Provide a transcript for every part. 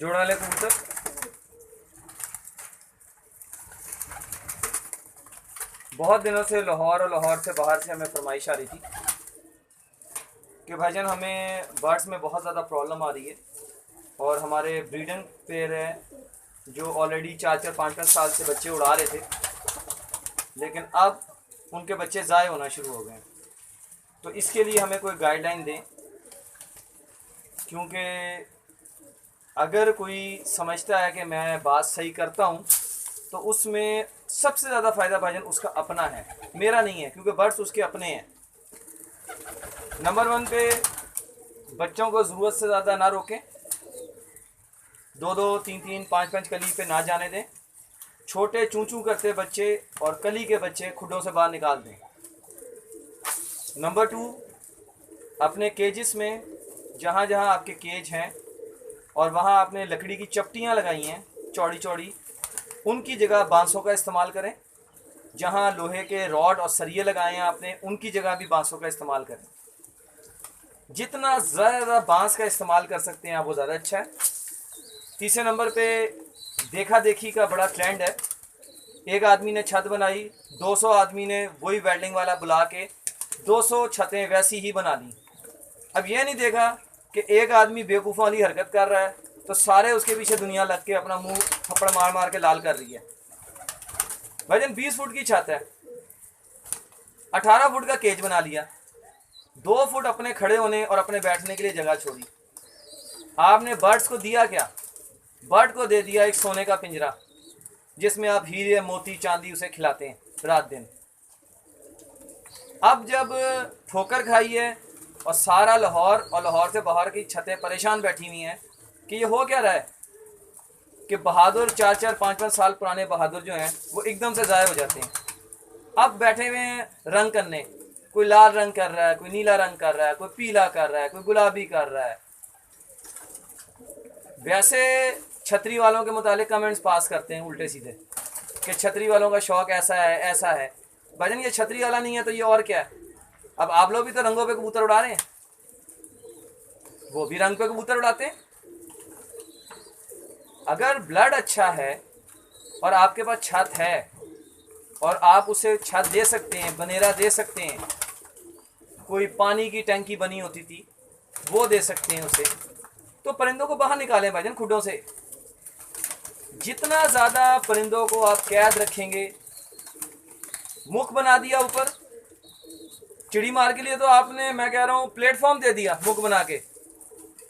जोड़ वाले कबूतर बहुत दिनों से लाहौर और लाहौर से बाहर से हमें फरमाइश आ रही थी कि भाईजान हमें बर्ड्स में बहुत ज़्यादा प्रॉब्लम आ रही है और हमारे ब्रीडिंग पेयर हैं जो ऑलरेडी 4-4 5-5 साल से बच्चे उड़ा रहे थे, लेकिन अब उनके बच्चे ज़ाय होना शुरू हो गए हैं। तो इसके लिए हमें कोई गाइडलाइन दें, क्योंकि अगर कोई समझता है कि मैं बात सही करता हूँ तो उसमें सबसे ज़्यादा फ़ायदा भाईजान उसका अपना है, मेरा नहीं है, क्योंकि बर्ड्स उसके अपने हैं। नंबर 1 पे बच्चों को ज़रूरत से ज़्यादा ना रोकें, 2-2 3-3 5-5 कली पे ना जाने दें। छोटे चूं चूं करते बच्चे और कली के बच्चे खुडों से बाहर निकाल दें। नंबर 2, अपने केजेस में जहाँ जहाँ आपके केज हैं और वहाँ आपने लकड़ी की चपटियाँ लगाई हैं चौड़ी चौड़ी, उनकी जगह बांसों का इस्तेमाल करें। जहाँ लोहे के रॉड और सरिये लगाए हैं आपने, उनकी जगह भी बांसों का इस्तेमाल करें। जितना ज़्यादा बांस का इस्तेमाल कर सकते हैं आप, वो ज़्यादा अच्छा है। तीसरे नंबर पे देखा देखी का बड़ा ट्रेंड है। एक आदमी ने छत बनाई, 200 आदमी ने वही वेल्डिंग वाला बुला के 200 छतें वैसी ही बना ली। अब ये नहीं देखा कि एक आदमी बेवकूफ़ों वाली हरकत कर रहा है तो सारे उसके पीछे दुनिया लग के अपना मुंह थप्पड़ मार मार के लाल कर रही है। भाईजान 20 फुट की छत है, 18 फुट का केज बना लिया, 2 फुट अपने खड़े होने और अपने बैठने के लिए जगह छोड़ी। आपने बर्ड्स को दिया क्या? बर्ड को दे दिया एक सोने का पिंजरा जिसमें आप हीरे मोती चांदी उसे खिलाते हैं रात दिन। अब जब ठोकर खाई है और सारा लाहौर और लाहौर से बाहर की छतें परेशान बैठी हुई हैं कि ये हो क्या रहा है, कि बहादुर 4-4 5-5 साल पुराने बहादुर जो हैं वो एकदम से ज़ाय हो जाते हैं। अब बैठे हुए हैं रंग करने, कोई लाल रंग कर रहा है, कोई नीला रंग कर रहा है, कोई पीला कर रहा है, कोई गुलाबी कर रहा है। वैसे छतरी वालों के मुतालिक कमेंट्स पास करते हैं उल्टे सीधे कि छतरी वालों का शौक ऐसा है ऐसा है। भाईजान ये छतरी वाला नहीं है तो ये और क्या है? अब आप लोग भी तो रंगों पे कबूतर उड़ा रहे हैं, वो भी रंग पे कबूतर उड़ाते हैं। अगर ब्लड अच्छा है और आपके पास छत है और आप उसे छत दे सकते हैं, बनेरा दे सकते हैं, कोई पानी की टंकी बनी होती थी वो दे सकते हैं उसे, तो परिंदों को बाहर निकालें भाईजान खुडों से। जितना ज़्यादा परिंदों को आप कैद रखेंगे, मुख बना दिया ऊपर चिड़ी मार के लिए, तो आपने, मैं कह रहा हूँ, प्लेटफॉर्म दे दिया मुख बना के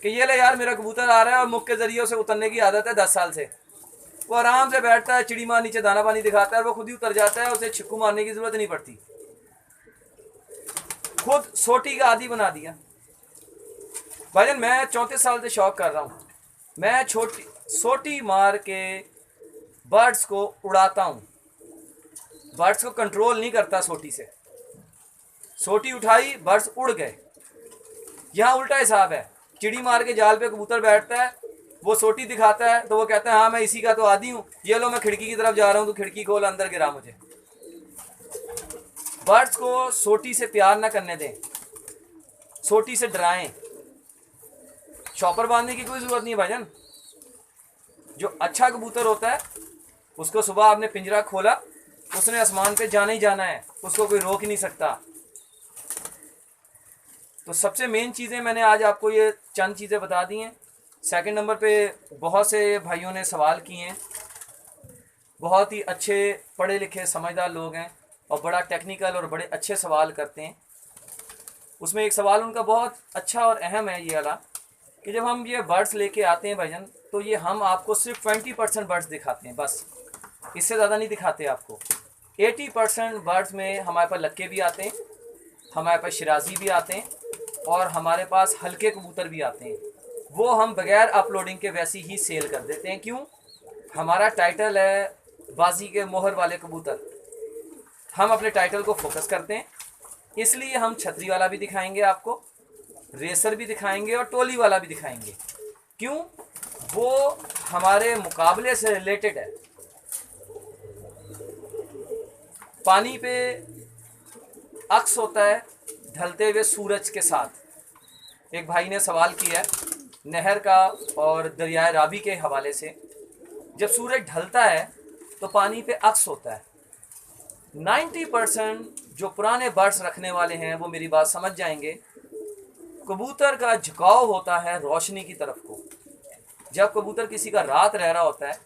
कि ये ले यार मेरा कबूतर आ रहा है और मुख के ज़रिए उसे उतरने की आदत है 10 साल से। वो आराम से बैठता है, चिड़ी मार नीचे दाना पानी दिखाता है, वो खुद ही उतर जाता है, उसे छिक्कू मारने की ज़रूरत नहीं पड़ती। खुद सोटी का आदी बना दिया। भाईजान मैं 34 साल से शौक कर रहा हूँ, मैं छोटी सोटी मार के बर्ड्स को उड़ाता हूँ, बर्ड्स को कंट्रोल नहीं करता सोटी से। सोटी उठाई, बर्ड्स उड़ गए। यहाँ उल्टा हिसाब है, चिड़ी मार के जाल पे कबूतर बैठता है, वो सोटी दिखाता है तो वो कहता है हाँ मैं इसी का तो आदी हूँ, ये लो मैं खिड़की की तरफ जा रहा हूँ तो खिड़की खोल, अंदर गिरा मुझे। बर्ड्स को सोटी से प्यार ना करने दें, सोटी से डराएं। शॉपर बांधने की कोई ज़रूरत नहीं है भाईजान। जो अच्छा कबूतर होता है उसको सुबह आपने पिंजरा खोला, उसने आसमान पे जाना ही जाना है, उसको कोई रोक ही नहीं सकता। तो सबसे मेन चीज़ें मैंने आज आपको ये चंद चीज़ें बता दी हैं। सेकंड नंबर पे बहुत से भाइयों ने सवाल किए हैं, बहुत ही अच्छे पढ़े लिखे समझदार लोग हैं और बड़ा टेक्निकल और बड़े अच्छे सवाल करते हैं। उसमें एक सवाल उनका बहुत अच्छा और अहम है ये वाला कि जब हम ये बर्ड्स लेके आते हैं भाईजान तो ये हम आपको सिर्फ 20% बर्ड्स दिखाते हैं, बस इससे ज़्यादा नहीं दिखाते आपको। 80% बर्ड्स में हमारे पास लक्के भी आते हैं, हमारे पास शिराजी भी आते हैं और हमारे पास हल्के कबूतर भी आते हैं। वो हम बगैर अपलोडिंग के वैसी ही सेल कर देते हैं। क्यों? हमारा टाइटल है बाजी के मोहर वाले कबूतर, हम अपने टाइटल को फोकस करते हैं, इसलिए हम छतरी वाला भी दिखाएंगे आपको, रेसर भी दिखाएंगे और टोली वाला भी दिखाएंगे। क्यों? वो हमारे मुकाबले से रिलेटेड है। पानी पे अक्स होता है ढलते हुए सूरज के साथ। एक भाई ने सवाल किया है, नहर का और दरियाए रावी के हवाले से, जब सूरज ढलता है तो पानी पे अक्स होता है। 90% जो पुराने बर्ड्स रखने वाले हैं वो मेरी बात समझ जाएंगे, कबूतर का झुकाव होता है रोशनी की तरफ को। जब कबूतर किसी का रात रह रहा होता है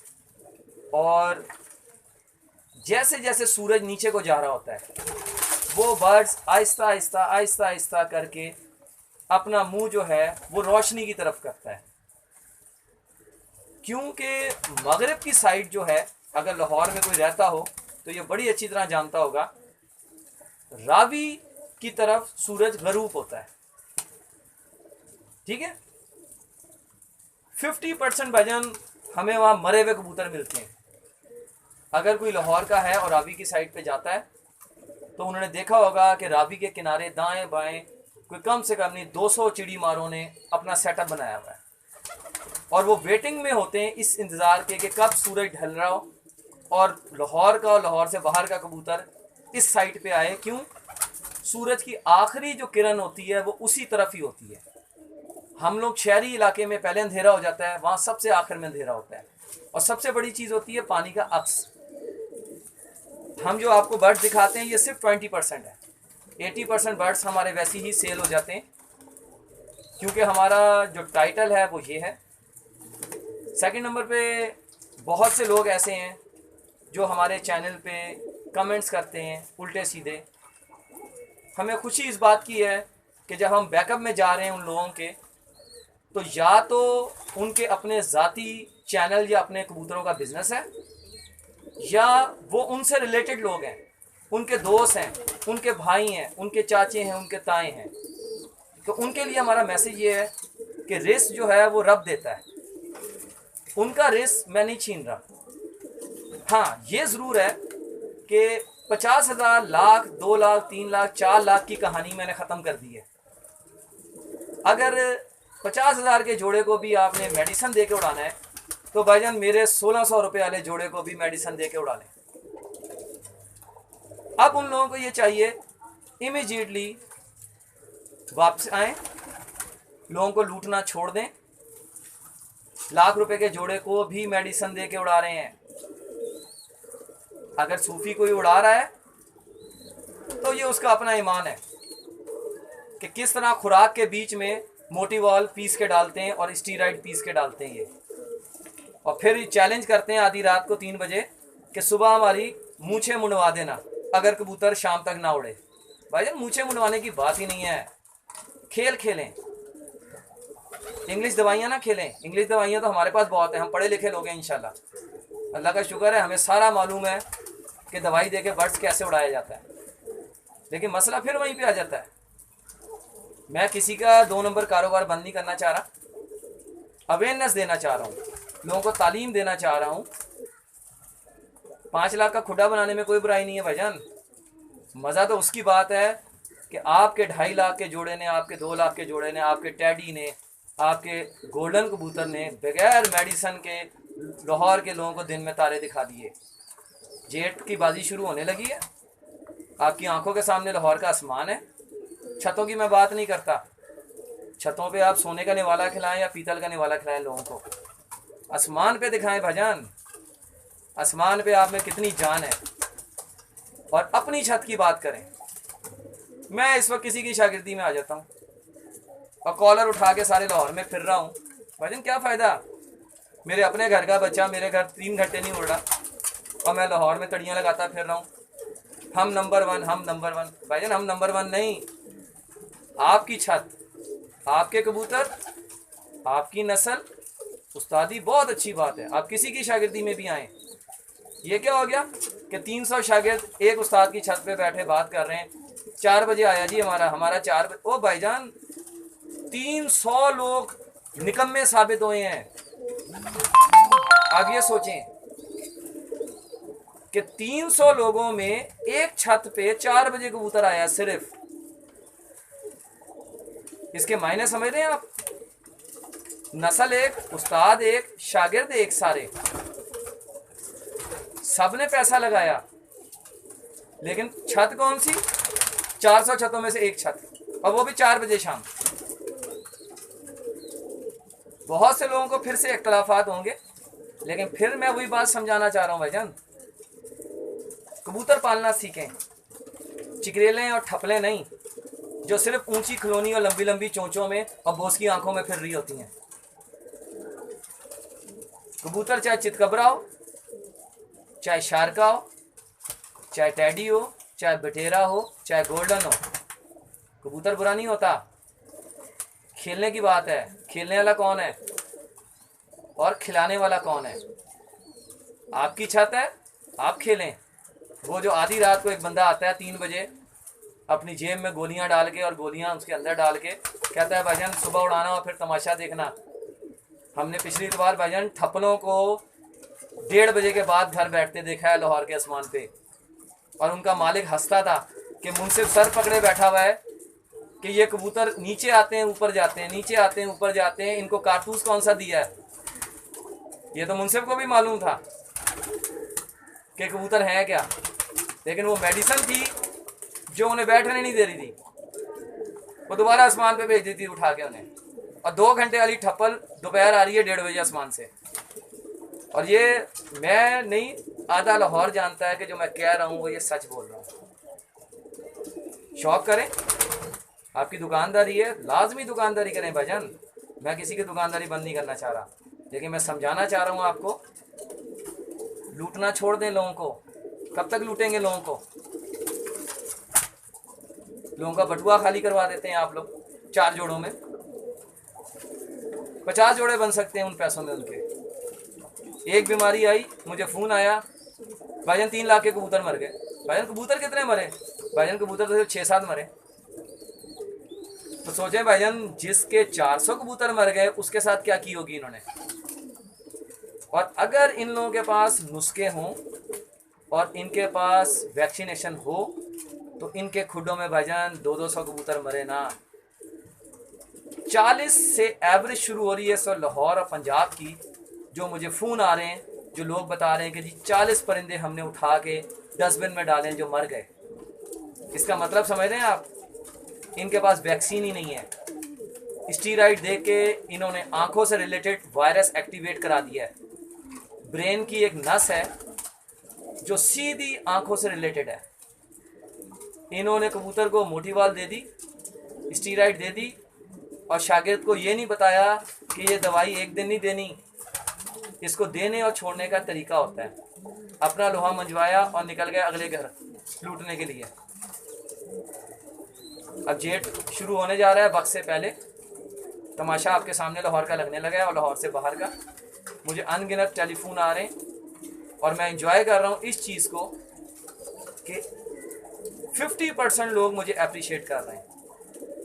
और जैसे जैसे सूरज नीचे को जा रहा होता है, वो बर्ड्स आहिस्ता आहिस्ता आहिस्ता आहिस्ता करके अपना मुंह जो है वो रोशनी की तरफ करता है। क्योंकि मगरिब की साइड जो है, अगर लाहौर में कोई रहता हो तो ये बड़ी अच्छी तरह जानता होगा, रावी की तरफ सूरज गरूब होता है। ठीक है, 50% भजन हमें वहाँ मरे हुए कबूतर मिलते हैं। अगर कोई लाहौर का है और रावी की साइड पे जाता है तो उन्होंने देखा होगा कि रावी के किनारे दाएं बाएं कोई कम से कम नहीं 200 चिड़ी मारों ने अपना सेटअप बनाया हुआ है, और वो वेटिंग में होते हैं इस इंतज़ार के कि कब सूरज ढल रहा हो और लाहौर का और लाहौर से बाहर का कबूतर इस साइड पे आए। क्यों? सूरज की आखिरी जो किरण होती है वो उसी तरफ ही होती है। हम लोग शहरी इलाके में पहले अंधेरा हो जाता है, वहाँ सबसे आखिर में अंधेरा होता है। और सबसे बड़ी चीज़ होती है पानी का अक्स। हम जो आपको बर्ड्स दिखाते हैं ये सिर्फ 20% है। 80% बर्ड्स हमारे वैसे ही सेल हो जाते हैं, क्योंकि हमारा जो टाइटल है वो ये है। सेकंड नंबर पे बहुत से लोग ऐसे हैं जो हमारे चैनल पे कमेंट्स करते हैं उल्टे सीधे। हमें खुशी इस बात की है कि जब हम बैकअप में जा रहे हैं उन लोगों के, तो या तो उनके अपने ज़ाती चैनल या अपने कबूतरों का बिज़नेस है, या वो उनसे रिलेटेड लोग हैं, उनके दोस्त हैं, उनके भाई हैं, उनके चाचे हैं, उनके ताए हैं। तो उनके लिए हमारा मैसेज ये है कि रिस्क जो है वो रब देता है, उनका रिस्क मैं नहीं छीन रहा। हाँ, ये ज़रूर है कि 50,000, लाख, 2 लाख, 3 लाख, 4 लाख की कहानी मैंने ख़त्म कर दी है। अगर 50,000 के जोड़े को भी आपने मेडिसन दे के उड़ाना है तो भाईजान मेरे 1600 रुपये वाले जोड़े को भी मेडिसन दे के उड़ा लें। अब उन लोगों को ये चाहिए इमीडिएटली वापस आएँ, लोगों को लूटना छोड़ दें। लाख रुपए के जोड़े को भी मेडिसन दे के उड़ा रहे हैं। अगर सूफी कोई उड़ा रहा है तो ये उसका अपना ईमान है कि किस तरह खुराक के बीच में मोटीवॉल पीस के डालते हैं और स्टीराइड पीस के डालते हैं ये, और फिर चैलेंज करते हैं आधी रात को 3 बजे कि सुबह हमारी मूछें मुंडवा देना अगर कबूतर शाम तक ना उड़े। भाईजान मूछें मुंडवाने की बात ही नहीं है, खेल खेलें, इंग्लिश दवाइयाँ ना खेलें। इंग्लिश दवाइयाँ तो हमारे पास बहुत है, हम पढ़े लिखे लोग हैं इंशाल्लाह। अल्लाह का शुक्र है हमें सारा मालूम है कि दवाई दे के बर्ड्स कैसे उड़ाया जाता है। लेकिन मसला फिर वहीं पे आ जाता है। मैं किसी का 2 नंबर कारोबार बंद नहीं करना चाह रहा, अवेयरनेस देना चाह रहा हूँ, लोगों को तालीम देना चाह रहा हूँ। 5 लाख का खुडा बनाने में कोई बुराई नहीं है भाईजान। मज़ा तो उसकी बात है कि आपके 2.5 लाख के जोड़े ने, आपके 2 लाख के जोड़े ने, आपके टैडी ने, आपके गोल्डन कबूतर ने बगैर मेडिसन के लाहौर के लोगों को दिन में तारे दिखा दिए। जेट की बाजी शुरू होने लगी है, आपकी आंखों के सामने लाहौर का आसमान है। छतों की मैं बात नहीं करता, छतों पे आप सोने का निवाला खिलाएं या पीतल का निवाला खिलाएं लोगों को, आसमान पे दिखाएं भाईजान। आसमान पे आप में कितनी जान है। और अपनी छत की बात करें, मैं इस वक्त किसी की शागिर्दी में आ जाता हूँ और कॉलर उठा के सारे लाहौर में फिर रहा हूँ, भाईजान क्या फ़ायदा। मेरे अपने घर का बच्चा मेरे घर 3 घंटे नहीं उड़ रहा और मैं लाहौर में तड़ियाँ लगाता फिर रहा हूँ। हम नंबर 1, हम नंबर 1। भाईजान हम नंबर 1 नहीं, आपकी छत, आपके कबूतर, आपकी नस्ल, उस्तादी बहुत अच्छी बात है। आप किसी की शागिर्दी में भी आएँ। ये क्या हो गया कि 300 शागिर्द एक उस्ताद की छत पे बैठे बात कर रहे हैं। 4 बजे आया जी हमारा 4 बजे। ओ भाईजान 300 लोग निकम्मे साबित हुए हैं। आप ये सोचें कि 300 लोगों में एक छत पे 4 बजे कबूतर आया सिर्फ। इसके मायने समझ रहे हैं आप? नस्ल एक, उस्ताद एक, शागिर्द एक, सारे सब ने पैसा लगाया। लेकिन छत कौन सी? 400 छतों में से एक छत, और वो भी 4 बजे शाम। बहुत से लोगों को फिर से इख्तलाफात होंगे, लेकिन फिर मैं वही बात समझाना चाह रहा हूँ भाईजान, कबूतर पालना सीखें, चिकरेलें और ठपलें नहीं जो सिर्फ ऊंची खलोनी और लंबी लंबी चोंचों में और बोस की आंखों में फिर रही होती हैं। कबूतर चाहे चितकबरा हो, चाहे शारका हो, चाहे टैडी हो, चाहे बटेरा हो, चाहे गोल्डन हो, कबूतर बुरा नहीं होता। खेलने की बात है, खेलने वाला कौन है और खिलाने वाला कौन है? आपकी छत है, आप खेलें। वो जो आधी रात को एक बंदा आता है 3 बजे अपनी जेब में गोलियां डाल के और गोलियां उसके अंदर डाल के कहता है भाईजान सुबह उड़ाना और फिर तमाशा देखना। हमने पिछली बार भाईजान ठप्पलों को 1:30 बजे के बाद घर बैठते देखा है लाहौर के आसमान पे, और उनका मालिक हंसता था कि मुंसिफ सर पकड़े बैठा हुआ है कि ये कबूतर नीचे आते हैं ऊपर जाते हैं, नीचे आते हैं ऊपर जाते हैं, इनको कारतूस कौन सा दिया है? ये तो मुंसिफ को भी मालूम था कि कबूतर हैं क्या, लेकिन वो मेडिसिन थी जो उन्हें बैठने नहीं दे रही थी, वो दोबारा आसमान पे भेज दी थी उठा के उन्हें। और 2 घंटे वाली ठप्पल दोपहर आ रही है 1:30 बजे आसमान से। और ये मैं नहीं, आधा लाहौर जानता है कि जो मैं कह रहा हूँ वो ये सच बोल रहा हूँ। शौक करें, आपकी दुकानदारी है, लाजमी दुकानदारी करें भाईजान। मैं किसी की दुकानदारी बंद नहीं करना चाह रहा, लेकिन मैं समझाना चाह रहा हूँ आपको, लूटना छोड़ दें लोगों को। कब तक लूटेंगे लोगों को? लोगों का बटुआ खाली करवा देते हैं आप लोग। 4 जोड़ों में 50 जोड़े बन सकते हैं उन पैसों में उनके। एक बीमारी आई, मुझे फ़ोन आया, भाईजान 3 लाख के कबूतर मर गए। भाईजान कबूतर कितने मरे? भाईजान कबूतर तो सिर्फ 6-7 मरे। तो सोचें भाईजान, जिसके 400 कबूतर मर गए उसके साथ क्या की होगी इन्होंने। और अगर इन लोगों के पास नुस्खे हों और इनके पास वैक्सीनेशन हो तो इनके खुडों में भाईजान 200 कबूतर मरे ना। 40 से एवरेज शुरू हो रही है सर लाहौर और पंजाब की। जो मुझे फ़ोन आ रहे हैं, जो लोग बता रहे हैं कि जी 40 परिंदे हमने उठा के डस्टबिन में डाले जो मर गए। इसका मतलब समझ रहे हैं आप? इनके पास वैक्सीन ही नहीं है। स्टीराइड दे के इन्होंने आंखों से रिलेटेड वायरस एक्टिवेट करा दिया है। ब्रेन की एक नस है जो सीधी आंखों से रिलेटेड है। इन्होंने कबूतर को मोटी वाल दे दी, स्टीराइड दे दी, और शागिर्द को ये नहीं बताया कि ये दवाई एक दिन नहीं देनी, इसको देने और छोड़ने का तरीका होता है। अपना लोहा मंजवाया और निकल गए अगले घर लूटने के लिए। अब जेठ शुरू होने जा रहा है, वक्त से पहले तमाशा आपके सामने लाहौर का लगने लगा है और लाहौर से बाहर का। मुझे अनगिनत टेलीफोन आ रहे हैं और मैं इंजॉय कर रहा हूँ इस चीज़ को कि 50% लोग मुझे अप्रिशिएट कर रहे हैं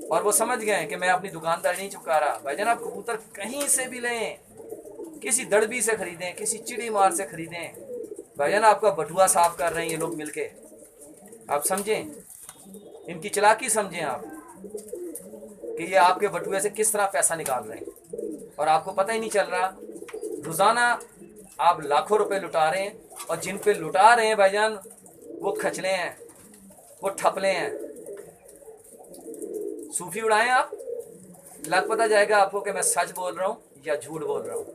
और वो समझ गए हैं कि मैं अपनी दुकानदारी नहीं चुका रहा। भाईजान आप कबूतर कहीं से भी लें, किसी दड़बी से ख़रीदें, किसी चिड़ी मार से ख़रीदें, भाईजान आपका बटुआ साफ कर रहे हैं ये लोग मिलके। आप समझें, इनकी चालाकी समझें आप कि ये आपके बटुए से किस तरह पैसा निकाल रहे हैं और आपको पता ही नहीं चल रहा। रोज़ाना आप लाखों रुपए लुटा रहे हैं और जिन पे लुटा रहे हैं भाईजान वो खचले हैं, वो ठपले हैं। सूफी उड़ाएं आप, लग पता जाएगा आपको कि मैं सच बोल रहा हूँ या झूठ बोल रहा हूँ।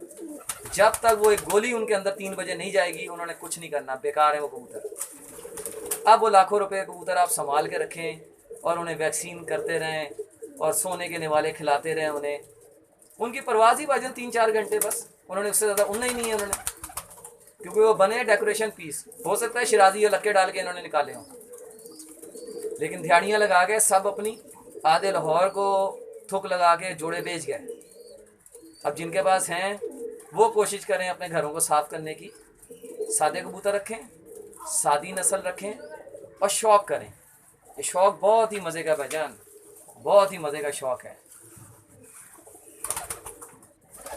जब तक वो एक गोली उनके अंदर 3 बजे नहीं जाएगी उन्होंने कुछ नहीं करना, बेकार है वो कबूतर। अब वो लाखों रुपए कबूतर आप संभाल के रखें और उन्हें वैक्सीन करते रहें और सोने के निवाले खिलाते रहें उन्हें। उनकी परवाज़ ही भाईजान 3-4 घंटे बस, उन्होंने उससे ज़्यादा उड़ना ही नहीं है उन्होंने, क्योंकि वो बने डेकोरेशन पीस। हो सकता है शराजी या लक्के डाल के इन्होंने निकाले हों, लेकिन दिहाड़ियाँ लगा के सब अपनी आधे लाहौर को थुक लगा के जोड़े बेच गए। अब जिनके पास हैं वो कोशिश करें अपने घरों को साफ़ करने की। सादे कबूतर रखें, सादी नस्ल रखें और शौक़ करें। ये शौक़ बहुत ही मज़े का भाईजान, बहुत ही मज़े का शौक़ है।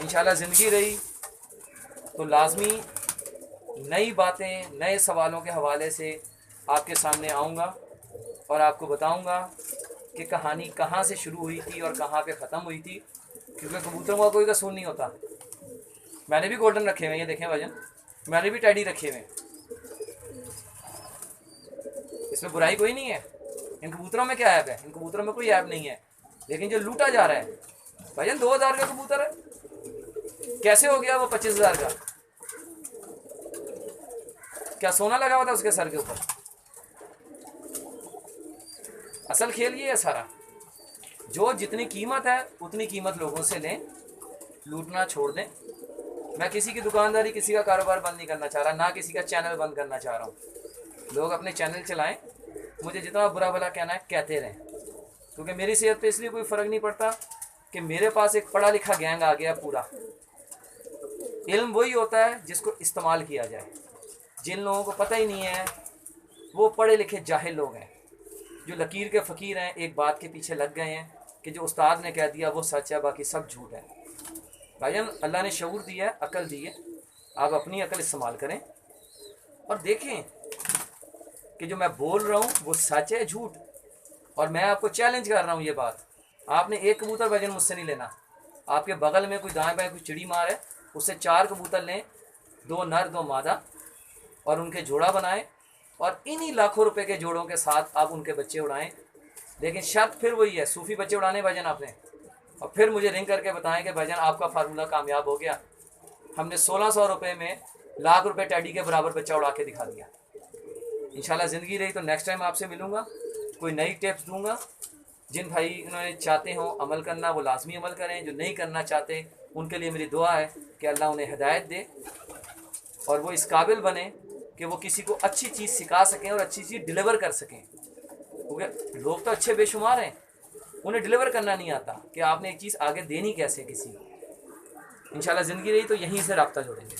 इंशाल्लाह ज़िंदगी रही तो लाजमी नई बातें, नए सवालों के हवाले से आपके सामने आऊँगा और आपको बताऊँगा कि कहानी कहाँ से शुरू हुई थी और कहाँ पे ख़त्म हुई थी, क्योंकि कबूतरों का कोई कसूर नहीं होता। मैंने भी गोल्डन रखे हुए हैं, ये देखें भाईजान, मैंने भी टैडी रखे हुए हैं, इसमें बुराई कोई नहीं है। इन कबूतरों में क्या ऐप है? इन कबूतरों में कोई ऐप नहीं है, लेकिन जो लूटा जा रहा है भाईजान 2000 का कबूतर है, कैसे हो गया वो 25,000 का? क्या सोना लगा हुआ था उसके सर के ऊपर? असल खेल ये है सारा। जो जितनी कीमत है उतनी कीमत लोगों से लें, लूटना छोड़ दें। मैं किसी की दुकानदारी, किसी का कारोबार बंद नहीं करना चाह रहा, ना किसी का चैनल बंद करना चाह रहा हूँ। लोग अपने चैनल चलाएं, मुझे जितना बुरा भला कहना है कहते रहें, क्योंकि मेरी सेहत पे इसलिए कोई फ़र्क नहीं पड़ता कि मेरे पास एक पढ़ा लिखा गैंग आ गया पूरा। इल्म वही होता है जिसको इस्तेमाल किया जाए। जिन लोगों को पता ही नहीं है वो पढ़े लिखे जाहिल लोग हैं, जो लकीर के फ़कीर हैं, एक बात के पीछे लग गए हैं कि जो उस्ताद ने कह दिया वो सच है, बाकी सब झूठ है। भाईजान, अल्लाह ने शऊर दिया है, अकल दी है, आप अपनी अकल इस्तेमाल करें और देखें कि जो मैं बोल रहा हूँ वो सच है झूठ। और मैं आपको चैलेंज कर रहा हूँ ये बात, आपने एक कबूतर वजन मुझसे नहीं लेना। आपके बगल में कोई दाएं बाएं कोई चिड़ी मार है, उससे 4 कबूतर लें, 2 नर 2 मादा, और उनके जोड़ा बनाएं और इन्हीं लाखों रुपए के जोड़ों के साथ आप उनके बच्चे उड़ाएं। लेकिन शर्त फिर वही है, सूफी बच्चे उड़ाने भाईजान आपने, और फिर मुझे रिंग करके बताएं कि भाईजान आपका फार्मूला कामयाब हो गया, हमने 1600 रुपये में लाख रुपए टैडी के बराबर बच्चा उड़ा के दिखा दिया। इंशाल्लाह ज़िंदगी रही तो नेक्स्ट टाइम आपसे मिलूँगा, कोई नई टिप्स दूंगा। जिन भाई उन्होंने चाहते हो अमल करना वो लाजमी अमल करें, जो नहीं करना चाहते उनके लिए मेरी दुआ है कि अल्लाह उन्हें हिदायत दे और वो इस काबिल बने कि वो किसी को अच्छी चीज़ सिखा सकें और अच्छी चीज़ डिलीवर कर सकें। क्योंकि लोग तो अच्छे बेशुमार हैं, उन्हें डिलीवर करना नहीं आता कि आपने एक चीज़ आगे देनी कैसे किसी को। इंशाल्लाह ज़िंदगी रही तो यहीं से रब्ता जोड़ेंगे।